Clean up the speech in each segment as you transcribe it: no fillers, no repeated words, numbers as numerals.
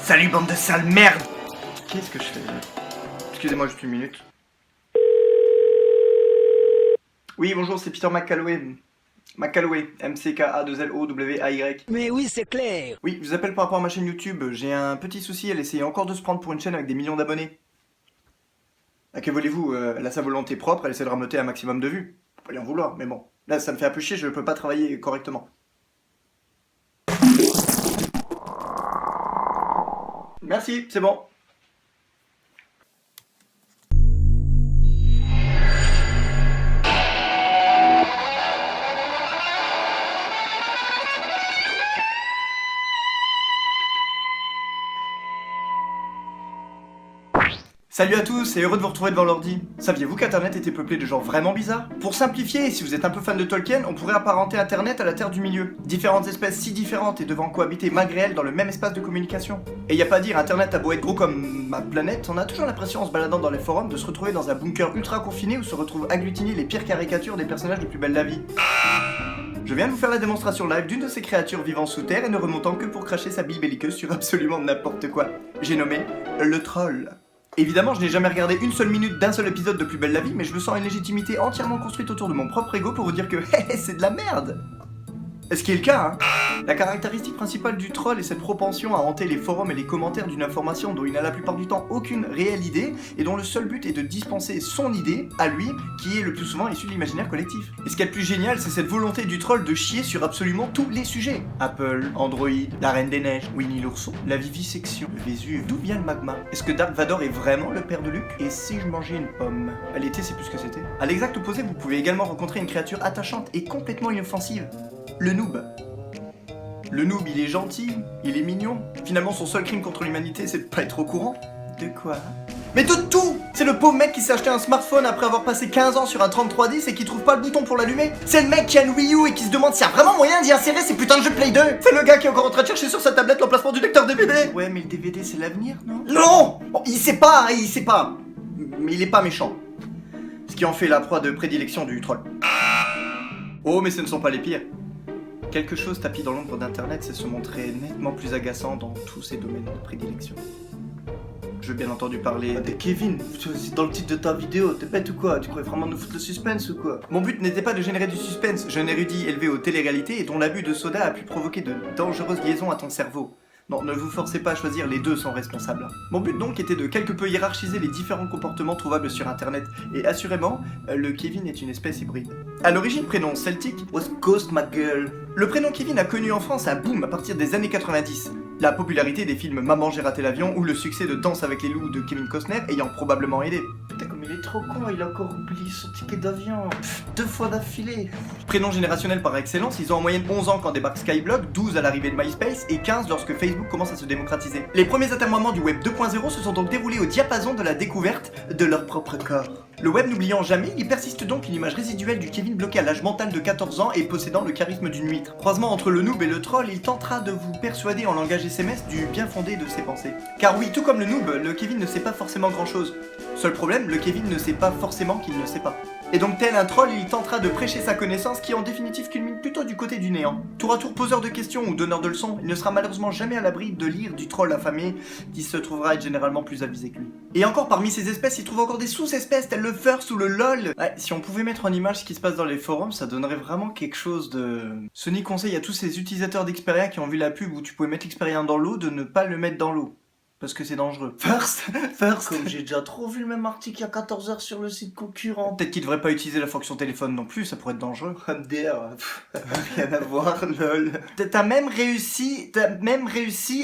Salut bande de sales merde. Qu'est-ce que je fais là? Excusez-moi juste une minute. Oui bonjour, c'est Peter McCalloway. McCalloway, MCKA2LOWAY. Mais oui, c'est clair. Oui, je vous appelle par rapport à ma chaîne YouTube. J'ai un petit souci, elle essaye encore de se prendre pour une chaîne avec des millions d'abonnés. À que voulez-vous, elle a sa volonté propre, elle essaie de rameuter un maximum de vues. Faut pas lui en vouloir, mais bon. Là, ça me fait un peu chier, je peux pas travailler correctement. Merci, c'est bon. Salut à tous et heureux de vous retrouver devant l'ordi. Saviez-vous qu'Internet était peuplé de gens vraiment bizarres? Pour simplifier, si vous êtes un peu fan de Tolkien, on pourrait apparenter Internet à la Terre du Milieu. Différentes espèces si différentes et devant cohabiter malgré elles dans le même espace de communication. Et y a pas à dire, Internet a beau être gros comme ma planète, on a toujours l'impression en se baladant dans les forums de se retrouver dans un bunker ultra confiné où se retrouvent agglutinées les pires caricatures des personnages de Plus belle la vie. Je viens de vous faire la démonstration live d'une de ces créatures vivant sous terre et ne remontant que pour cracher sa bille belliqueuse sur absolument n'importe quoi. J'ai nommé le troll. Évidemment, je n'ai jamais regardé une seule minute d'un seul épisode de Plus belle la vie, mais je me sens une légitimité entièrement construite autour de mon propre ego pour vous dire que c'est de la merde. Ce qui est le cas, hein. La caractéristique principale du troll est cette propension à hanter les forums et les commentaires d'une information dont il n'a la plupart du temps aucune réelle idée et dont le seul but est de dispenser son idée à lui, qui est le plus souvent issu de l'imaginaire collectif. Et ce qui est le plus génial, c'est cette volonté du troll de chier sur absolument tous les sujets. Apple, Android, la Reine des Neiges, Winnie l'ourson, la vivisection, le Vésuve, d'où vient le magma? Est-ce que Dark Vador est vraiment le père de Luke? Et si je mangeais une pomme? À l'été, c'est plus ce que c'était. À l'exact opposé, vous pouvez également rencontrer une créature attachante et complètement inoffensive. Le noob. Le noob, il est gentil, il est mignon. Finalement, son seul crime contre l'humanité, c'est de pas être au courant. De quoi? Mais de tout! C'est le pauvre mec qui s'est acheté un smartphone après avoir passé 15 ans sur un 3310 et qui trouve pas le bouton pour l'allumer. C'est le mec qui a une Wii U et qui se demande s'il y a vraiment moyen d'y insérer ces putains de jeux Play 2. C'est le gars qui est encore en train de chercher sur sa tablette l'emplacement du lecteur DVD. Ouais, mais le DVD, c'est l'avenir, non? Non! Bon, il sait pas. Mais il est pas méchant. Ce qui en fait la proie de prédilection du troll. Oh, mais ce ne sont pas les pires. Quelque chose tapis dans l'ombre d'Internet, c'est se montrer nettement plus agaçant dans tous ces domaines de prédilection. Je veux bien entendu parler de Kevin. C'est dans le titre de ta vidéo, t'es bête ou quoi? Tu croyais vraiment nous foutre le suspense ou quoi? Mon but n'était pas de générer du suspense, jeune érudit élevé aux téléréalités et dont l'abus de soda a pu provoquer de dangereuses liaisons à ton cerveau. Non, ne vous forcez pas à choisir, les deux sont responsables. Mon but donc était de quelque peu hiérarchiser les différents comportements trouvables sur internet, et assurément, le Kevin est une espèce hybride. À l'origine, prénom celtique, West Coast ma gueule. Le prénom Kevin a connu en France un boom à partir des années 90. La popularité des films Maman j'ai raté l'avion ou le succès de Danse avec les loups de Kevin Costner ayant probablement aidé. Putain comme il est trop con, il a encore oublié son ticket d'avion. 2 fois d'affilée. Prénom générationnel par excellence, ils ont en moyenne 11 ans quand débarque Skyblock, 12 à l'arrivée de MySpace et 15 lorsque Facebook commence à se démocratiser. Les premiers atermoiements du web 2.0 se sont donc déroulés au diapason de la découverte de leur propre corps. Le web n'oubliant jamais, il persiste donc une image résiduelle du Kevin bloqué à l'âge mental de 14 ans et possédant le charisme d'une huître. Croisement entre le noob et le troll, il tentera de vous persuader en langage SMS du bien fondé de ses pensées. Car oui, tout comme le noob, le Kevin ne sait pas forcément grand chose. Seul problème, le Kevin ne sait pas forcément qu'il ne sait pas. Et donc tel un troll, il tentera de prêcher sa connaissance qui en définitive culmine plutôt du côté du néant. Tour à tour poseur de questions ou donneur de leçons, il ne sera malheureusement jamais à l'abri de lire du troll affamé qui se trouvera être généralement plus avisé que lui. Et encore parmi ces espèces, il trouve encore des sous-espèces telles le first ou le lol. Ouais, si on pouvait mettre en image ce qui se passe dans les forums, ça donnerait vraiment quelque chose de... Sony conseille à tous ces utilisateurs d'Xperia qui ont vu la pub où tu pouvais mettre Xperia dans l'eau de ne pas le mettre dans l'eau. Parce que c'est dangereux. First. Comme j'ai déjà trop vu le même article il y a 14 heures sur le site concurrent. Peut-être qu'il devrait pas utiliser la fonction téléphone non plus, ça pourrait être dangereux. MDR, rien à voir, lol. T'as même réussi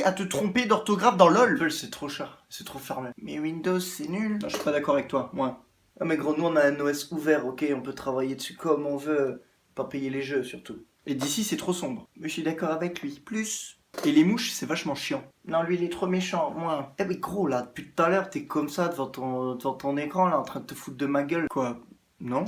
à te tromper d'orthographe dans LOL. LOL, c'est trop cher, c'est trop fermé. Mais Windows, c'est nul. Non, je suis pas d'accord avec toi, moi. Ah mais gros, nous on a un OS ouvert, ok, on peut travailler dessus comme on veut. Pas payer les jeux, surtout. Et d'ici, c'est trop sombre. Mais je suis d'accord avec lui. Plus... Et les mouches, c'est vachement chiant. Non, lui, il est trop méchant, moi. Eh mais gros, là, depuis tout à l'heure, t'es comme ça devant ton écran, là, en train de te foutre de ma gueule. Quoi? Non?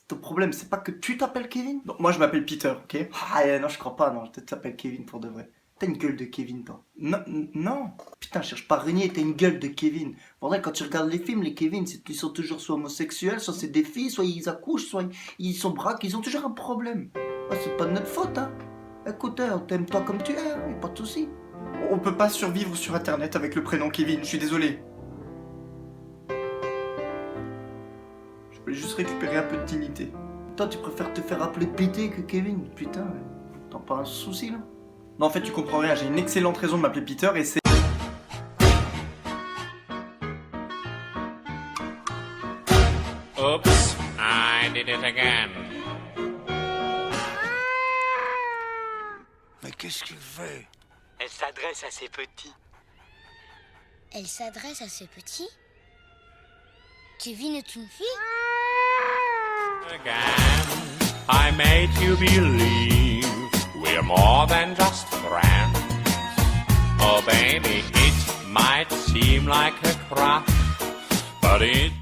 Ton problème, c'est pas que tu t'appelles Kevin? Non, moi, je m'appelle Peter, ok? Ah, non, je crois pas, non, je t'appelle Kevin pour de vrai. T'as une gueule de Kevin, toi. Non, non. Putain, cherche pas à renier, t'as une gueule de Kevin. En vrai, quand tu regardes les films, les Kevin, ils sont toujours soit homosexuels, soit c'est des filles, soit ils accouchent, soit ils sont braques, ils ont toujours un problème. Ah, c'est pas de notre faute, hein. Écoute, on t'aime toi comme tu es, hein, y a pas de soucis. On peut pas survivre sur internet avec le prénom Kevin, je suis désolé. Je voulais juste récupérer un peu de dignité. Toi, tu préfères te faire appeler Pété que Kevin? Putain, t'as pas un souci là? Non, en fait, tu comprends rien, j'ai une excellente raison de m'appeler Peter et c'est... Oops, I did it again. Mais qu'est-ce qu'il fait? Elle s'adresse à ses petits. Elle s'adresse à ses petits? Kevin est une fille? Again, I made you believe we're more than just friends. Oh baby, it might seem like a crush, but it